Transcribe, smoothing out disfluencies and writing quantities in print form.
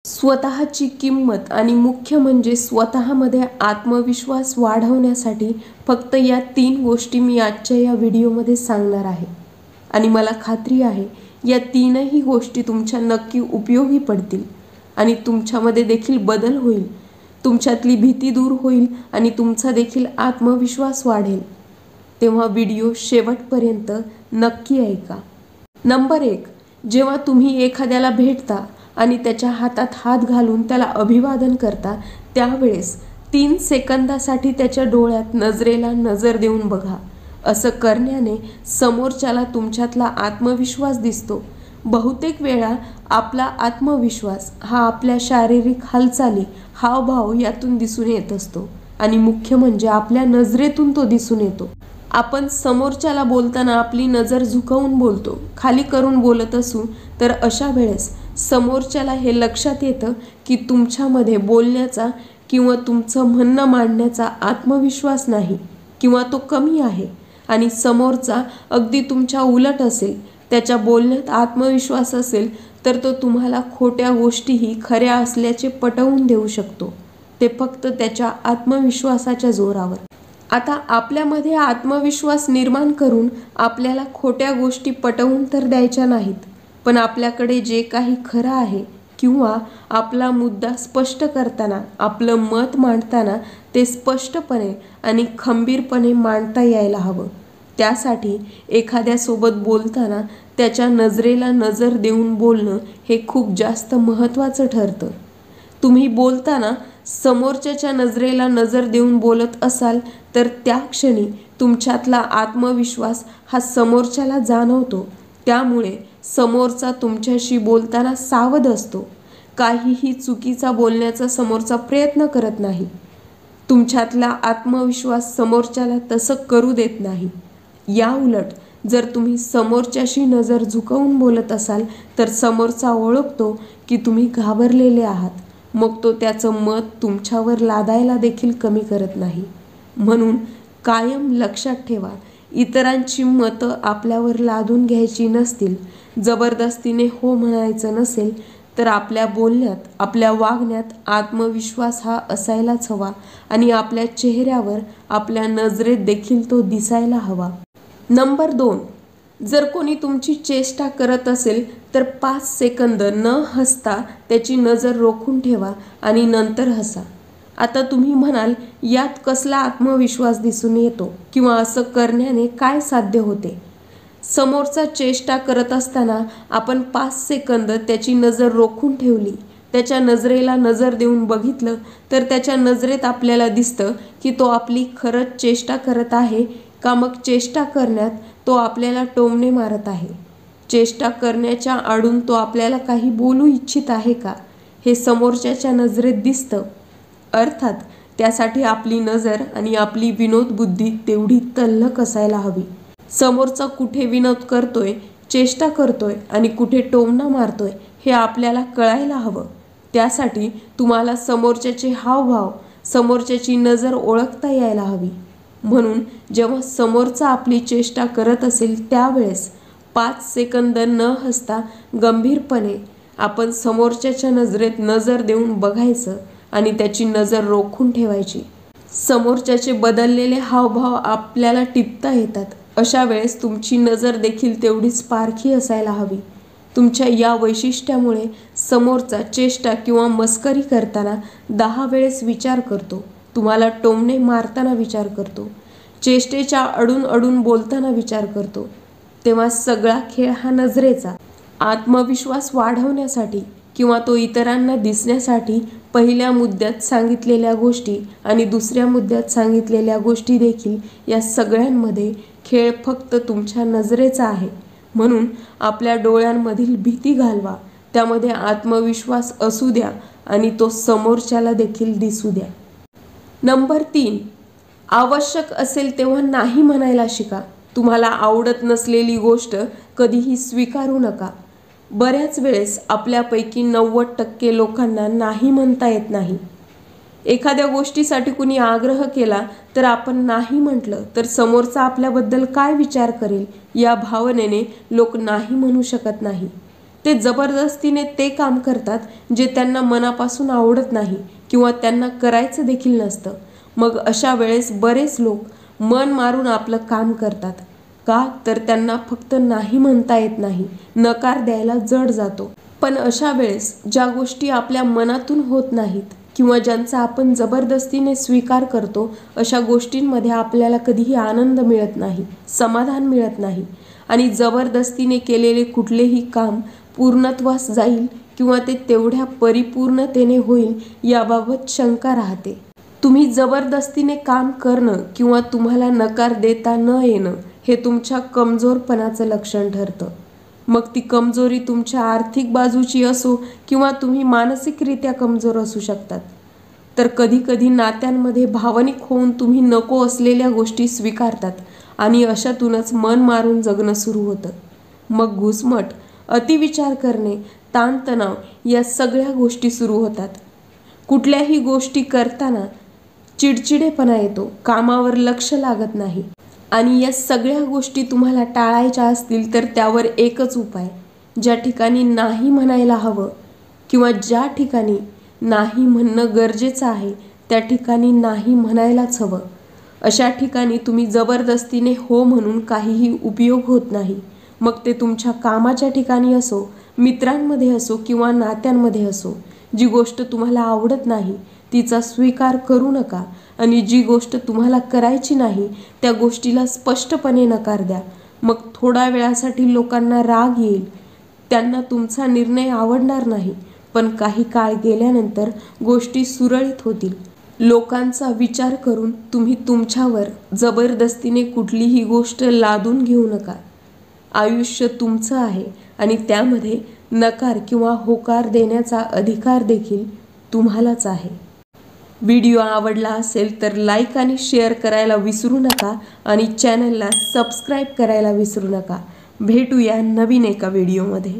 स्वतःची किंमत आणि मुख्य म्हणजे स्वतःमध्ये आत्मविश्वास वाढवण्यासाठी फक्त या 3 गोष्टी मी आजच्या या व्हिडिओमध्ये सांगणार आहे आणि मला खात्री आहे या 3ही गोष्टी तुमच्या नक्की उपयोगी पडतील आणि तुमच्यामध्ये देखील बदल होईल, तुमच्यातली भीती दूर होईल आणि तुमचा देखील आत्मविश्वास वाढेल। तेव्हा व्हिडिओ शेवटपर्यंत नक्की ऐका। नंबर 1, जेव्हा तुम्ही एखाद्याला भेटता आणि त्याच्या हातात हात घालून त्याला अभिवादन करता त्यावेळेस 3 सेकंदासाठी त्याच्या डोळ्यात नजरेला नजर देऊन बघा। असं करण्याने समोरच्याला तुमच्यातला आत्मविश्वास दिसतो। बहुतेक वेळा आपला आत्मविश्वास हा आपल्या शारीरिक हालचाली, हावभाव यातून दिसून येत असतो आणि मुख्य म्हणजे आपल्या नजरेतून तो दिसून येतो। आपण समोरच्याला बोलताना आपली नजर झुकवून बोलतो, खाली करून बोलत असू तर अशा वेळेस समोरच्याला हे लक्षात येतं की तुमच्यामध्ये बोलण्याचा किंवा तुमचं म्हणणं मांडण्याचा आत्मविश्वास नाही किंवा तो कमी आहे आणि समोरचा अगदी तुमच्या उलट असेल, त्याच्या बोलण्यात आत्मविश्वास असेल तर तो तुम्हाला खोट्या गोष्टीही खऱ्या असल्याचे पटवून देऊ शकतो, ते फक्त त्याच्या आत्मविश्वासाच्या जोरावर। आता आपल्यामध्ये आत्मविश्वास निर्माण करून आपल्याला खोट्या गोष्टी पटवून तर द्यायच्या नाहीत, पण आपल्याकडे जे काही खरं आहे किंवा आपला मुद्दा स्पष्ट करताना, आपलं मत मांडताना ते स्पष्टपणे आणि खंबीरपणे मांडता यायला हवं। त्यासाठी एखाद्यासोबत बोलताना त्याच्या नजरेला नजर देऊन बोलणं हे खूप जास्त महत्त्वाचं ठरतं। तुम्ही बोलताना समोरच्याच्या नजरेला नजर देऊन बोलत असाल तर त्या क्षणी तुमच्यातला आत्मविश्वास हा समोरच्याला जाणवतो, त्यामुळे समोरचा तुमच्याशी बोलताना सावध असतो, काहीही चुकीचा बोलण्याचा समोरचा प्रयत्न करत नाही। तुमच्यातला आत्मविश्वास समोरच्याला तसं करू देत नाही। या उलट जर तुम्ही समोरच्याशी नजर झुकवून बोलत असाल तर समोरचा ओळखतो की तुम्ही घाबरलेले आहात, मग तो त्याचं मत तुमच्यावर लादायला देखील कमी करत नाही। म्हणून कायम लक्षात ठेवा, इतरांची मतं आपल्यावर लादून घ्यायची नसतील, जबरदस्तीने हो म्हणायचं नसेल तर आपल्या बोलण्यात, आपल्या वागण्यात आत्मविश्वास हा असायलाच हवा आणि आपल्या चेहऱ्यावर, आपल्या नजरेत देखील तो दिसायला हवा। नंबर 2, जर कोणी तुमची चेष्टा करत असेल तर 5 सेकंद न हसता त्याची नजर रोखून ठेवा आणि नंतर हसा। आता तुम्ही म्हणाल, यात कसला आत्मविश्वास दिसून येतो किंवा असं करण्याने काय साध्य होते? समोरचा चेष्टा करत असताना आपण 5 सेकंद त्याची नजर रोखून ठेवली, त्याच्या नजरेला नजर देऊन बघितलं तर त्याच्या नजरेत आपल्याला दिसतं की तो आपली खरंच चेष्टा करत आहे का, मग चेष्टा करण्यात तो आपल्याला टोमणे मारत आहे। चेष्टा करण्याच्या आडून तो आपल्याला काही बोलू इच्छित आहे का, हे समोरच्याच्या नजरेत दिसतं। अर्थात त्यासाठी आपली नजर आणि आपली विनोदबुद्धी तेवढी तल्लख असायला हवी। समोरचा कुठे विनोद करतोय, चेष्टा करतोय आणि कुठे टोमणा मारतोय हे आपल्याला कळायला हवं। त्यासाठी तुम्हाला समोरच्याचे हावभाव, समोरच्याची नजर ओळखता यायला हवी। म्हणून जेव्हा समोरचा आपली चेष्टा करत असेल त्यावेळेस 5 सेकंद न हसता गंभीरपणे आपण समोरच्याच्या नजरेत नजर देऊन बघायचं आणि त्याची नजर रोखून ठेवायची। समोरच्याचे बदललेले हावभाव आपल्याला टिपता येतात, अशा वेळेस तुमची नजर देखील तेवढीच पारखी असायला हवी। तुमच्या या वैशिष्ट्यामुळे समोरचा चेष्टा किंवा मस्करी करताना 10 वेळेस विचार करतो, तुम्हाला टोमणे मारताना विचार करतो, चेष्टेच्या अडून अडून बोलताना विचार करतो। तेव्हा सगळा खेळ हा नजरेचा। आत्मविश्वास वाढवण्यासाठी किंवा तो इतरांना दिसण्यासाठी पहिल्या मुद्द्यात सांगितलेल्या गोष्टी आणि दुसऱ्या मुद्द्यात सांगितलेल्या गोष्टी देखील, या सगळ्यांमध्ये खेळ फक्त तुमच्या नजरेचा आहे। म्हणून आपल्या डोळ्यांमधील भीती घालवा, त्यामध्ये आत्मविश्वास असू द्या आणि तो समोरच्याला देखील दिसू द्या। नंबर 3, आवश्यक असेल तेव्हा नाही म्हणायला शिका। तुम्हाला आवडत नसलेली गोष्ट कधीही स्वीकारू नका। बऱ्याच वेळेस आपल्यापैकी 90% लोकांना नाही म्हणता येत नाही। एखाद्या गोष्टीसाठी कुणी आग्रह केला तर आपण नाही म्हटलं तर समोरचा आपल्याबद्दल काय विचार करेल या भावनेने लोक नाही म्हणू शकत नाही। ते जबरदस्तीने ते काम करतात जे त्यांना मनापासून आवडत नाही किंवा त्यांना करायचं देखील नसतं. मग अशा वेळेस बरेच लोक मन मारून आपलं काम करतात. का तर त्यांना फक्त नाही म्हणता येत नाही, नकार द्यायला जड जातो. पण अशा वेळेस ज्या गोष्टी आपल्या मनातून होत नाहीत किंवा ज्यांचा आपण जबरदस्तीने स्वीकार करतो, अशा गोष्टींमध्ये आपल्याला कधीही आनंद मिळत नाही, समाधान मिळत नाही आणि जबरदस्तीने केलेले कुठलेही काम पूर्णत्वास जाईल किंवा ते तेवढ्या परिपूर्णतेने होईल याबाबत शंका राहते. तुम्ही जबरदस्तीने काम करणं किंवा तुम्हाला नकार देता न येणं हे तुमच्या कमजोरपणाचं लक्षण ठरतं. मग ती कमजोरी तुमच्या आर्थिक बाजूची असो किंवा तुम्ही मानसिकरित्या कमजोर असू शकतात. तर कधीकधी नात्यांमध्ये भावनिक होऊन तुम्ही नको असलेल्या गोष्टी स्वीकारतात आणि अशातूनच मन मारून जगणं सुरू होतं. मग घुसमट, अतिविचार करणे, ताणतणाव या सगळ्या गोष्टी सुरू होतात. कुठल्याही गोष्टी करताना चिडचिडेपणा येतो, कामावर लक्ष लागत नाही आणि या सगळ्या गोष्टी तुम्हाला टाळायच्या असतील तर त्यावर एकच उपाय, ज्या ठिकाणी नाही म्हणायला हवं किंवा ज्या ठिकाणी नाही म्हणणं गरजेचं आहे त्या ठिकाणी नाही म्हणायलाच हवं. अशा ठिकाणी तुम्ही जबरदस्तीने हो म्हणून काहीही उपयोग होत नाही. मग ते तुमच्या कामाच्या ठिकाणी असो, मित्रांमध्ये असो किंवा नात्यांमध्ये असो. जी गोष्ट तुम्हाला आवडत नाही तिचा स्वीकार करू नका आणि जी गोष्ट तुम्हाला करायची नाही त्या गोष्टीला स्पष्टपणे नकार द्या. मग थोड्या वेळासाठी लोकांना राग येईल, त्यांना तुमचा निर्णय आवडणार नाही, पण काही काळ गेल्यानंतर गोष्टी सुरळीत होतील. लोकांचा विचार करून तुम्ही तुमच्यावर जबरदस्तीने कुठलीही गोष्ट लादून घेऊ नका. आयुष्य तुमचं आहे आणि त्यामध्ये नकार किंवा होकार देण्याचा अधिकार देखील तुम्हालाच आहे. व्हिडिओ आवडला असेल तर लाईक आणि शेअर करायला विसरू नका आणि चॅनलला सबस्क्राईब करायला विसरू नका. भेटूया नवीन एका व्हिडिओमध्ये.